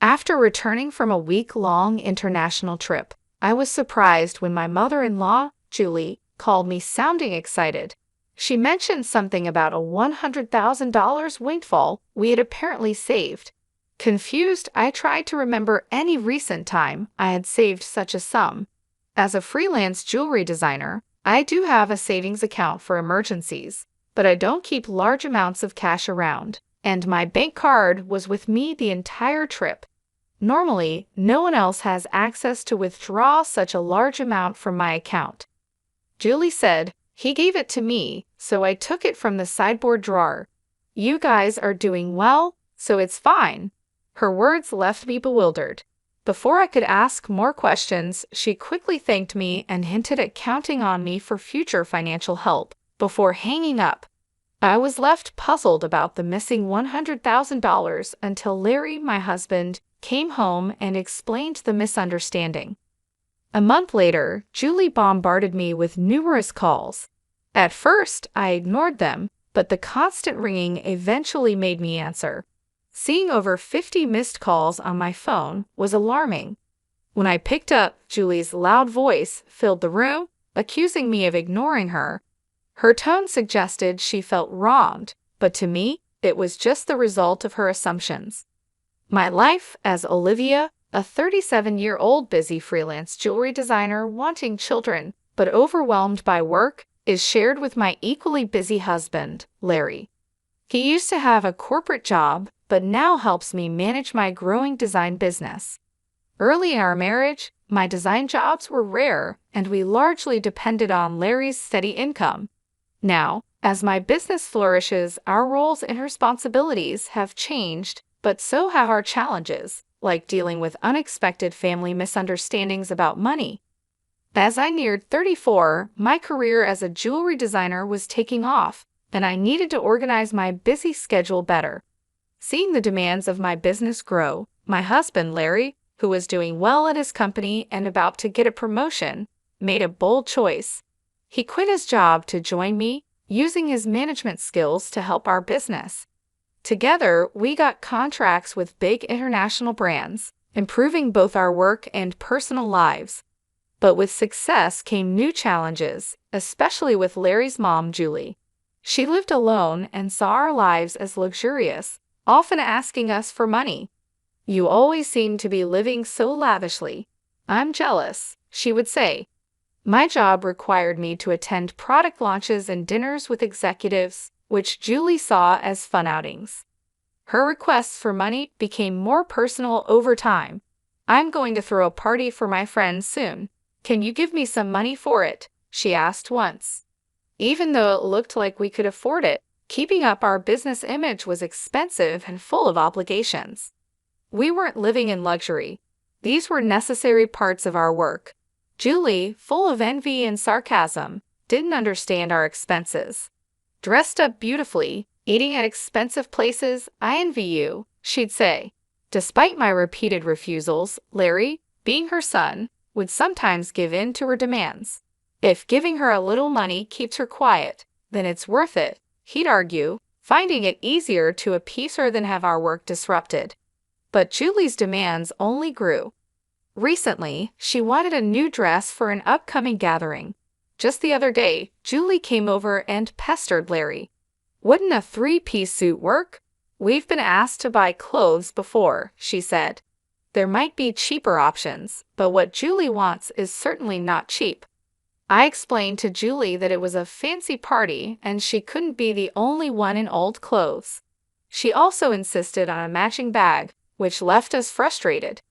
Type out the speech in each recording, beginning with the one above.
After returning from a week-long international trip, I was surprised when my mother-in-law, Julie, called me sounding excited. She mentioned something about a $100,000 windfall we had apparently saved. Confused, I tried to remember any recent time I had saved such a sum. As a freelance jewelry designer, I do have a savings account for emergencies, but I don't keep large amounts of cash around, and my bank card was with me the entire trip. Normally, no one else has access to withdraw such a large amount from my account. Julie said, "He gave it to me, so I took it from the sideboard drawer. You guys are doing well, so it's fine." Her words left me bewildered. Before I could ask more questions, she quickly thanked me and hinted at counting on me for future financial help before hanging up. I was left puzzled about the missing $100,000 until Larry, my husband, came home and explained the misunderstanding. A month later, Julie bombarded me with numerous calls. At first, I ignored them, but the constant ringing eventually made me answer. Seeing over 50 missed calls on my phone was alarming. When I picked up, Julie's loud voice filled the room, accusing me of ignoring her. Her tone suggested she felt wronged, but to me, it was just the result of her assumptions. My life as Olivia, a 37-year-old busy freelance jewelry designer wanting children but overwhelmed by work, is shared with my equally busy husband, Larry. He used to have a corporate job, but now helps me manage my growing design business. Early in our marriage, my design jobs were rare, and we largely depended on Larry's steady income. Now, as my business flourishes, our roles and responsibilities have changed, but so have our challenges, like dealing with unexpected family misunderstandings about money. As I neared 34, my career as a jewelry designer was taking off, and I needed to organize my busy schedule better. Seeing the demands of my business grow, my husband, Larry, who was doing well at his company and about to get a promotion, made a bold choice. He quit his job to join me, using his management skills to help our business. Together, we got contracts with big international brands, improving both our work and personal lives. But with success came new challenges, especially with Larry's mom, Julie. She lived alone and saw our lives as luxurious, often asking us for money. "You always seem to be living so lavishly. I'm jealous," she would say. My job required me to attend product launches and dinners with executives, which Julie saw as fun outings. Her requests for money became more personal over time. "I'm going to throw a party for my friends soon. Can you give me some money for it?" she asked once. Even though it looked like we could afford it, keeping up our business image was expensive and full of obligations. We weren't living in luxury. These were necessary parts of our work. Julie, full of envy and sarcasm, didn't understand our expenses. "Dressed up beautifully, eating at expensive places, I envy you," she'd say. Despite my repeated refusals, Larry, being her son, would sometimes give in to her demands. If giving her a little money keeps her quiet, then it's worth it, he'd argue, finding it easier to appease her than have our work disrupted. But Julie's demands only grew. Recently, she wanted a new dress for an upcoming gathering. Just the other day, Julie came over and pestered Larry. "Wouldn't a three-piece suit work? We've been asked to buy clothes before," she said. "There might be cheaper options, but what Julie wants is certainly not cheap." I explained to Julie that it was a fancy party and she couldn't be the only one in old clothes. She also insisted on a matching bag, which left us frustrated.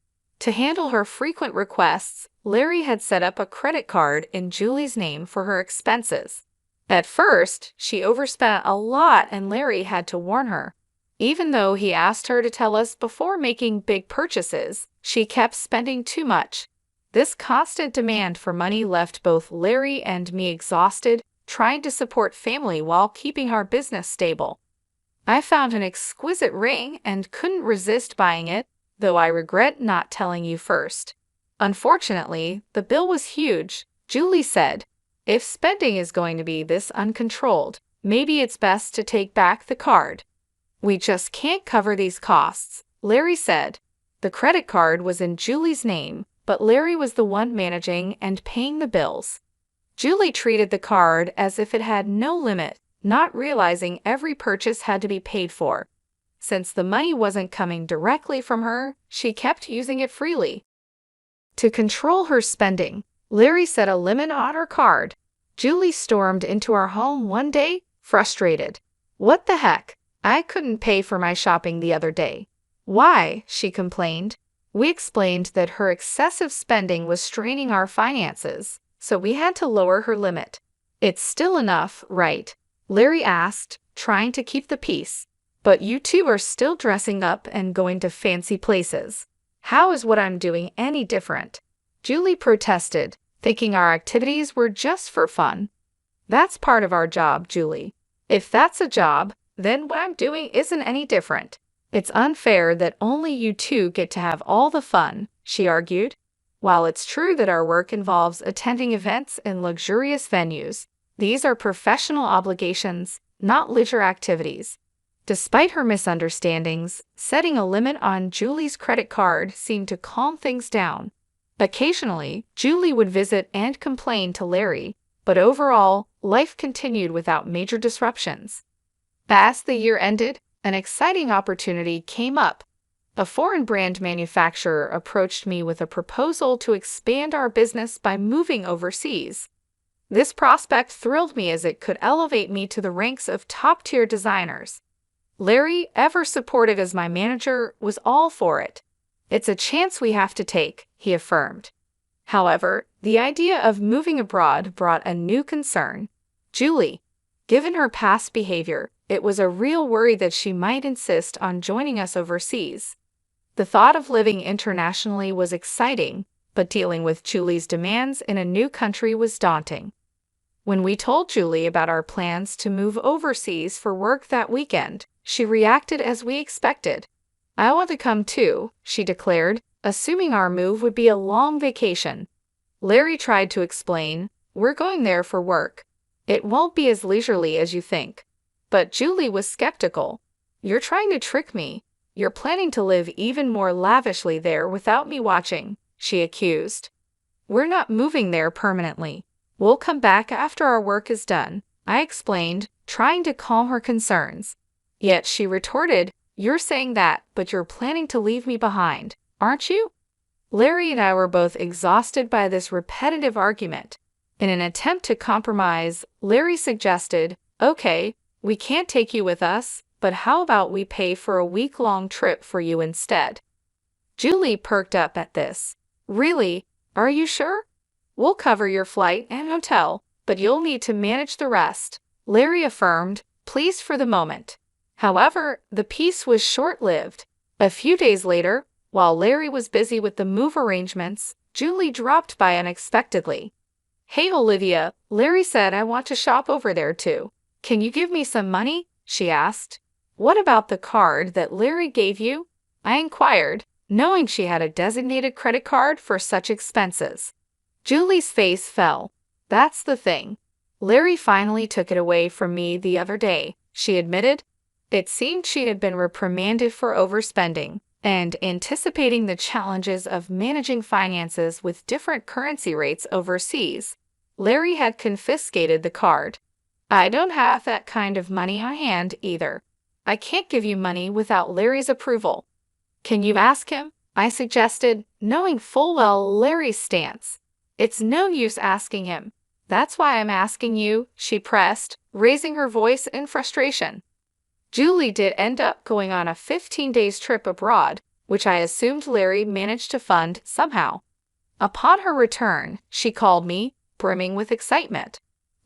To handle her frequent requests, Larry had set up a credit card in Julie's name for her expenses. At first, she overspent a lot and Larry had to warn her. Even though he asked her to tell us before making big purchases, she kept spending too much. This constant demand for money left both Larry and me exhausted, trying to support family while keeping our business stable. I found an exquisite ring and couldn't resist buying it, though I regret not telling you first. Unfortunately, the bill was huge. Julie said, "If spending is going to be this uncontrolled, maybe it's best to take back the card." "We just can't cover these costs," Larry said. The credit card was in Julie's name, but Larry was the one managing and paying the bills. Julie treated the card as if it had no limit, not realizing every purchase had to be paid for. Since the money wasn't coming directly from her, she kept using it freely. To control her spending, Larry set a limit on her card. Julie stormed into our home one day, frustrated. "What the heck? I couldn't pay for my shopping the other day." "Why?" she complained. We explained that her excessive spending was straining our finances, so we had to lower her limit. "It's still enough, right?" Larry asked, trying to keep the peace. "But you two are still dressing up and going to fancy places. How is what I'm doing any different?" Julie protested, thinking our activities were just for fun. "That's part of our job, Julie. If that's a job, then what I'm doing isn't any different. It's unfair that only you two get to have all the fun," she argued. "While it's true that our work involves attending events in luxurious venues, these are professional obligations, not leisure activities." Despite her misunderstandings, setting a limit on Julie's credit card seemed to calm things down. Occasionally, Julie would visit and complain to Larry, but overall, life continued without major disruptions. As the year ended, an exciting opportunity came up. A foreign brand manufacturer approached me with a proposal to expand our business by moving overseas. This prospect thrilled me as it could elevate me to the ranks of top-tier designers. Larry, ever supported as my manager, was all for it. "It's a chance we have to take," he affirmed. However, the idea of moving abroad brought a new concern. Julie. Given her past behavior, it was a real worry that she might insist on joining us overseas. The thought of living internationally was exciting, but dealing with Julie's demands in a new country was daunting. When we told Julie about our plans to move overseas for work that weekend, she reacted as we expected. "I want to come too," she declared, assuming our move would be a long vacation. Larry tried to explain, "We're going there for work. It won't be as leisurely as you think." But Julie was skeptical. "You're trying to trick me. You're planning to live even more lavishly there without me watching," she accused. "We're not moving there permanently. We'll come back after our work is done," I explained, trying to calm her concerns. Yet she retorted, "You're saying that, but you're planning to leave me behind, aren't you?" Larry and I were both exhausted by this repetitive argument. In an attempt to compromise, Larry suggested, "Okay, we can't take you with us, but how about we pay for a week-long trip for you instead?" Julie perked up at this. "Really? Are you sure? We'll cover your flight and hotel, but you'll need to manage the rest," Larry affirmed, pleased for the moment. However, the peace was short-lived. A few days later, while Larry was busy with the move arrangements, Julie dropped by unexpectedly. "Hey Olivia, Larry said I want to shop over there too. Can you give me some money?" she asked. "What about the card that Larry gave you?" I inquired, knowing she had a designated credit card for such expenses. Julie's face fell. "That's the thing. Larry finally took it away from me the other day," she admitted. It seemed she had been reprimanded for overspending, and anticipating the challenges of managing finances with different currency rates overseas, Larry had confiscated the card. "I don't have that kind of money on hand either. I can't give you money without Larry's approval." "Can you ask him?" I suggested, knowing full well Larry's stance. "It's no use asking him. That's why I'm asking you," she pressed, raising her voice in frustration. Julie did end up going on a 15 days trip abroad, which I assumed Larry managed to fund somehow. Upon her return, she called me, brimming with excitement.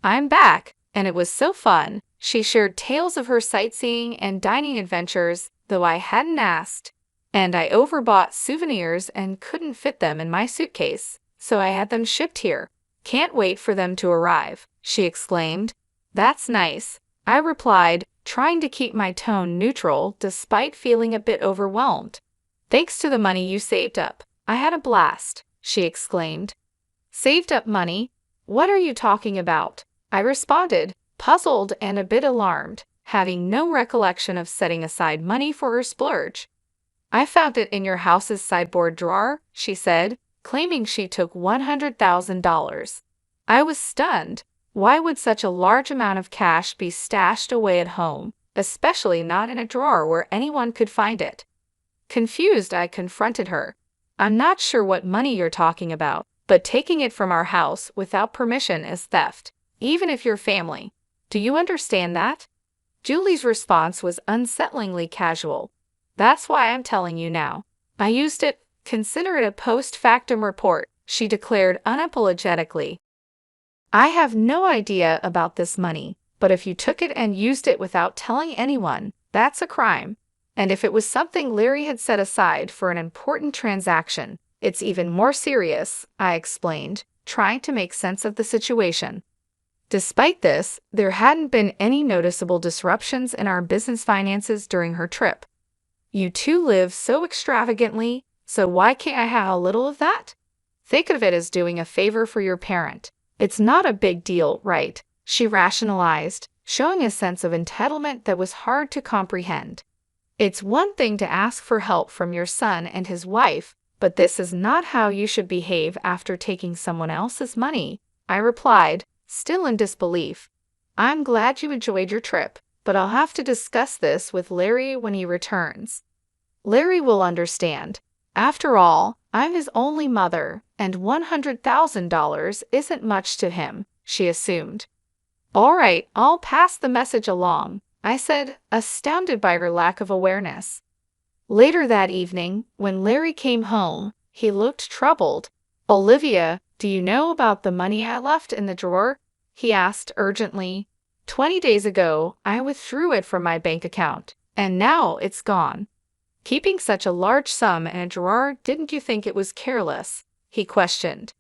"I'm back, and it was so fun." She shared tales of her sightseeing and dining adventures, though I hadn't asked. "And I overbought souvenirs and couldn't fit them in my suitcase, so I had them shipped here. Can't wait for them to arrive," she exclaimed. "That's nice," I replied, trying to keep my tone neutral despite feeling a bit overwhelmed. "Thanks to the money you saved up, I had a blast," she exclaimed. "Saved up money? What are you talking about?" I responded, puzzled and a bit alarmed, having no recollection of setting aside money for her splurge. I found it in your house's sideboard drawer, she said, claiming she took $100,000. I was stunned. Why would such a large amount of cash be stashed away at home, especially not in a drawer where anyone could find it? Confused, I confronted her. I'm not sure what money you're talking about, but taking it from our house without permission is theft, even if you're family. Do you understand that? Julie's response was unsettlingly casual. That's why I'm telling you now. I used it. Consider it a post-factum report, she declared unapologetically. I have no idea about this money, but if you took it and used it without telling anyone, that's a crime. And if it was something Larry had set aside for an important transaction, it's even more serious, I explained, trying to make sense of the situation. Despite this, there hadn't been any noticeable disruptions in our business finances during her trip. You two live so extravagantly, so why can't I have a little of that? Think of it as doing a favor for your parent. It's not a big deal, right? She rationalized, showing a sense of entitlement that was hard to comprehend. It's one thing to ask for help from your son and his wife, but this is not how you should behave after taking someone else's money, I replied, still in disbelief. I'm glad you enjoyed your trip, but I'll have to discuss this with Larry when he returns. Larry will understand. After all, I'm his only mother, and $100,000 isn't much to him, she assumed. All right, I'll pass the message along, I said, astounded by her lack of awareness. Later that evening, when Larry came home, he looked troubled. Olivia, do you know about the money I left in the drawer? He asked urgently. 20 days ago, I withdrew it from my bank account, and now it's gone. Keeping such a large sum in a drawer, didn't you think it was careless? He questioned.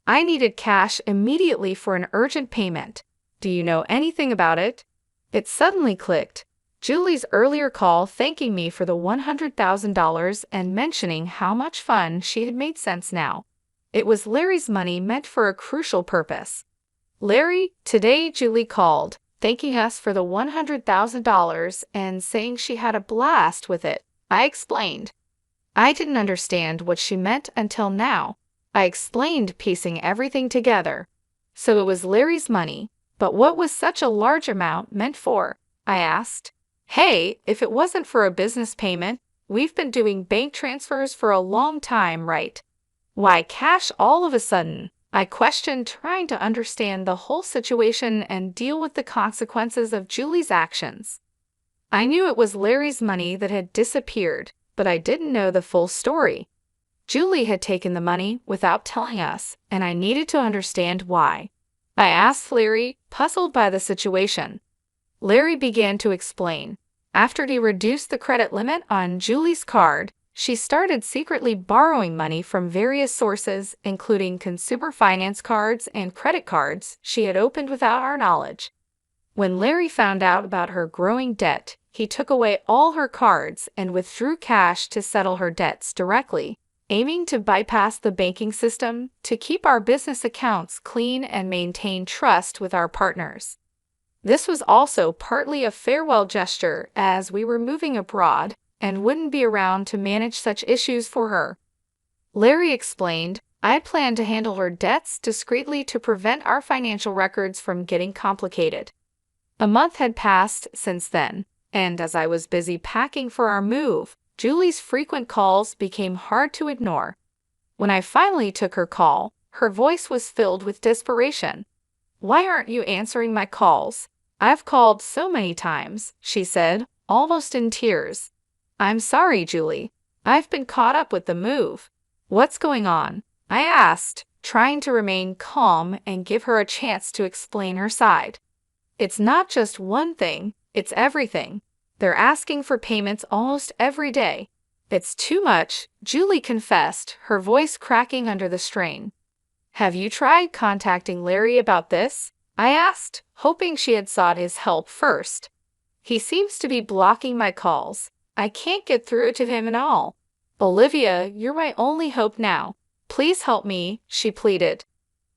I needed cash immediately for an urgent payment. Do you know anything about it? It suddenly clicked. Julie's earlier call thanking me for the $100,000 and mentioning how much fun she had made sense now. It was Larry's money meant for a crucial purpose. Larry, today Julie called, thanking us for the $100,000 and saying she had a blast with it, I explained. I didn't understand what she meant until now. I explained, piecing everything together. So it was Larry's money, but what was such a large amount meant for? I asked. Hey, if it wasn't for a business payment, we've been doing bank transfers for a long time, right? Why cash all of a sudden? I questioned, trying to understand the whole situation and deal with the consequences of Julie's actions. I knew it was Larry's money that had disappeared, but I didn't know the full story. Julie had taken the money without telling us, and I needed to understand why. I asked Larry, puzzled by the situation. Larry began to explain. After he reduced the credit limit on Julie's card, she started secretly borrowing money from various sources, including consumer finance cards and credit cards she had opened without our knowledge. When Larry found out about her growing debt, he took away all her cards and withdrew cash to settle her debts directly, aiming to bypass the banking system to keep our business accounts clean and maintain trust with our partners. This was also partly a farewell gesture, as we were moving abroad and wouldn't be around to manage such issues for her. Larry explained, I planned to handle her debts discreetly to prevent our financial records from getting complicated. A month had passed since then, and as I was busy packing for our move, Julie's frequent calls became hard to ignore. When I finally took her call, her voice was filled with desperation. Why aren't you answering my calls? I've called so many times, she said, almost in tears. I'm sorry, Julie. I've been caught up with the move. What's going on? I asked, trying to remain calm and give her a chance to explain her side. It's not just one thing, it's everything. They're asking for payments almost every day. It's too much, Julie confessed, her voice cracking under the strain. Have you tried contacting Larry about this? I asked, hoping she had sought his help first. He seems to be blocking my calls. I can't get through to him at all. Olivia, you're my only hope now. Please help me, she pleaded.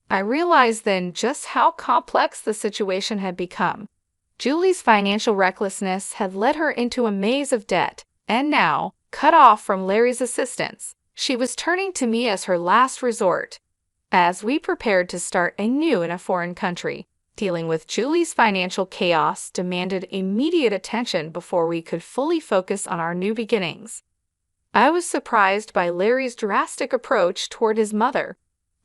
I realized then just how complex the situation had become. Julie's financial recklessness had led her into a maze of debt, and now, Cut off from Larry's assistance, she was turning to me as her last resort. As we prepared to start anew in a foreign country, dealing with Julie's financial chaos demanded immediate attention before we could fully focus on our new beginnings. I was surprised by Larry's drastic approach toward his mother.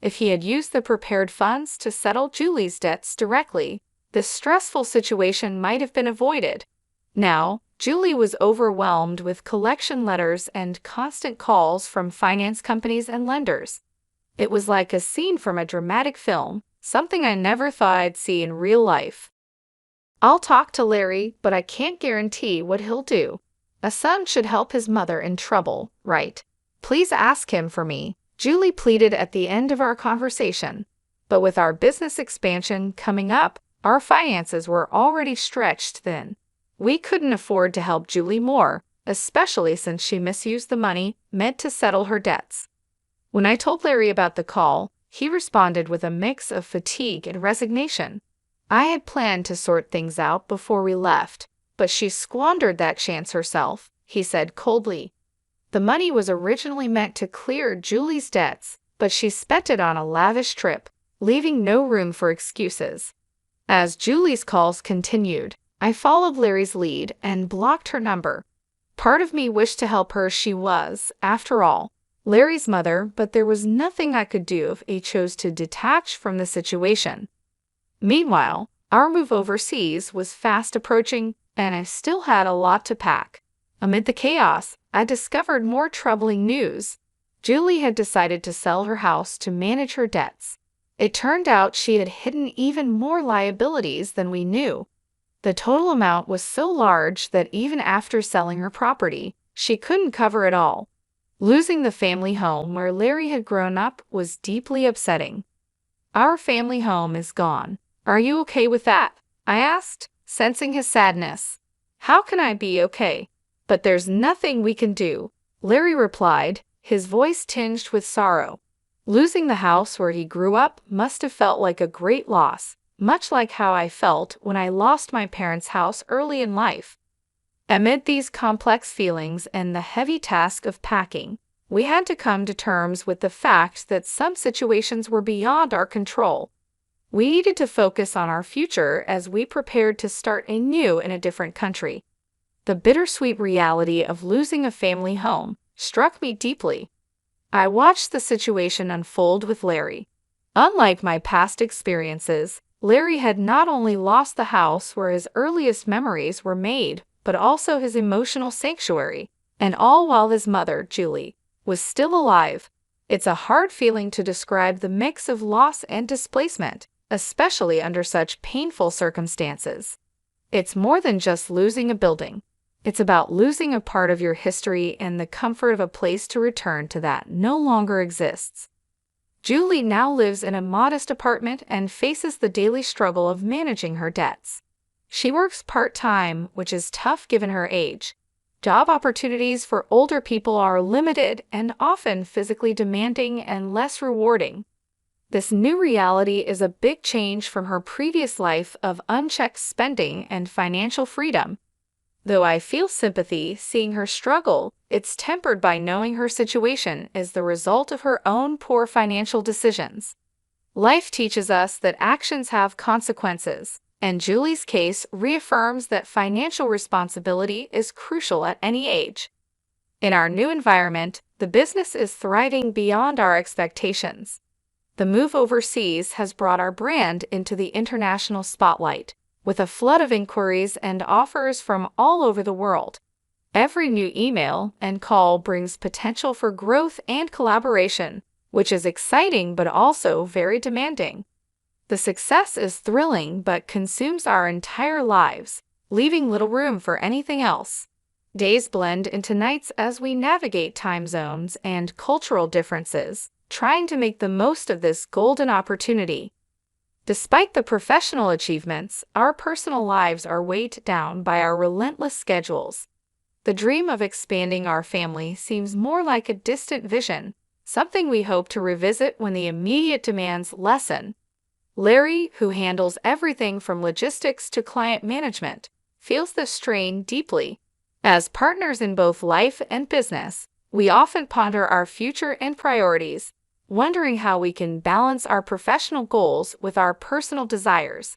If he had used the prepared funds to settle Julie's debts directly, this stressful situation might have been avoided. Now, Julie was overwhelmed with collection letters and constant calls from finance companies and lenders. It was like a scene from a dramatic film, something I never thought I'd see in real life. I'll talk to Larry, but I can't guarantee what he'll do. A son should help his mother in trouble, right? Please ask him for me, Julie pleaded at the end of our conversation. But with our business expansion coming up, our finances were already stretched thin. We couldn't afford to help Julie more, especially since she misused the money meant to settle her debts. When I told Larry about the call, he responded with a mix of fatigue and resignation. I had planned to sort things out before we left, but she squandered that chance herself, he said coldly. The money was originally meant to clear Julie's debts, but she spent it on a lavish trip, leaving no room for excuses. As Julie's calls continued, I followed Larry's lead and blocked her number. Part of me wished to help her. She was, after all, Larry's mother, but there was nothing I could do if he chose to detach from the situation. Meanwhile, our move overseas was fast approaching, and I still had a lot to pack. Amid the chaos, I discovered more troubling news. Julie had decided to sell her house to manage her debts. It turned out she had hidden even more liabilities than we knew. The total amount was so large that even after selling her property, she couldn't cover it all. Losing the family home where Larry had grown up was deeply upsetting. Our family home is gone. Are you okay with that? I asked, sensing his sadness. How can I be okay? But there's nothing we can do, Larry replied, his voice tinged with sorrow. Losing the house where he grew up must have felt like a great loss, much like how I felt when I lost my parents' house early in life. Amid these complex feelings and the heavy task of packing, we had to come to terms with the fact that some situations were beyond our control. We needed to focus on our future as we prepared to start anew in a different country. The bittersweet reality of losing a family home struck me deeply. I watched the situation unfold with Larry. Unlike my past experiences, Larry had not only lost the house where his earliest memories were made, but also his emotional sanctuary, and all while his mother, Julie, was still alive. It's a hard feeling to describe the mix of loss and displacement, especially under such painful circumstances. It's more than just losing a building. It's about losing a part of your history and the comfort of a place to return to that no longer exists. Julie now lives in a modest apartment and faces the daily struggle of managing her debts. She works part-time, which is tough given her age. Job opportunities for older people are limited and often physically demanding and less rewarding. This new reality is a big change from her previous life of unchecked spending and financial freedom. Though I feel sympathy seeing her struggle, it's tempered by knowing her situation is the result of her own poor financial decisions. Life teaches us that actions have consequences, and Julie's case reaffirms that financial responsibility is crucial at any age. In our new environment, the business is thriving beyond our expectations. The move overseas has brought our brand into the international spotlight, with a flood of inquiries and offers from all over the world. Every new email and call brings potential for growth and collaboration, which is exciting but also very demanding. The success is thrilling but consumes our entire lives, leaving little room for anything else. Days blend into nights as we navigate time zones and cultural differences, trying to make the most of this golden opportunity. Despite the professional achievements, our personal lives are weighed down by our relentless schedules. The dream of expanding our family seems more like a distant vision, something we hope to revisit when the immediate demands lessen. Larry, who handles everything from logistics to client management, feels the strain deeply. As partners in both life and business, we often ponder our future and priorities, wondering how we can balance our professional goals with our personal desires.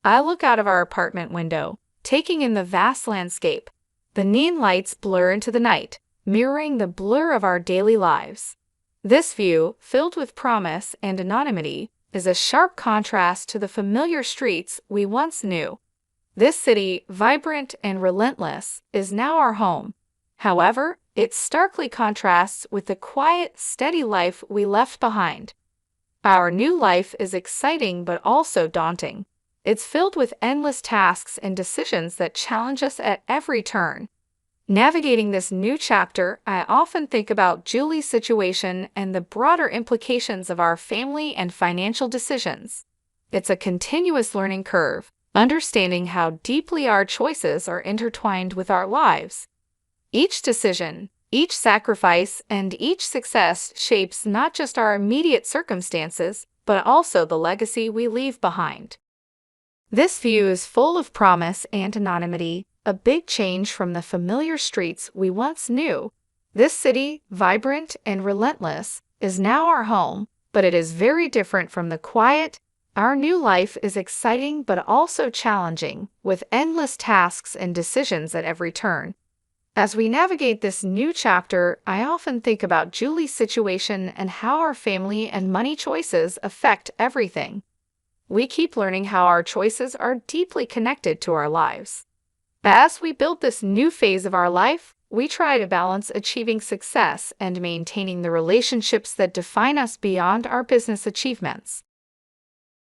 I look out of our apartment window, taking in the vast landscape. The neon lights blur into the night, mirroring the blur of our daily lives. This view, filled with promise and anonymity, is a sharp contrast to the familiar streets we once knew. This city, vibrant and relentless, is now our home. However, it starkly contrasts with the quiet, steady life we left behind. Our new life is exciting but also daunting. It's filled with endless tasks and decisions that challenge us at every turn. Navigating this new chapter, I often think about Julie's situation and the broader implications of our family and financial decisions. It's a continuous learning curve, understanding how deeply our choices are intertwined with our lives. Each decision, each sacrifice, and each success shapes not just our immediate circumstances, but also the legacy we leave behind. This view is full of promise and anonymity, a big change from the familiar streets we once knew. This city, vibrant and relentless, is now our home, but it is very different from the quiet. Our new life is exciting but also challenging, with endless tasks and decisions at every turn. As we navigate this new chapter, I often think about Julie's situation and how our family and money choices affect everything. We keep learning how our choices are deeply connected to our lives. As we build this new phase of our life, we try to balance achieving success and maintaining the relationships that define us beyond our business achievements.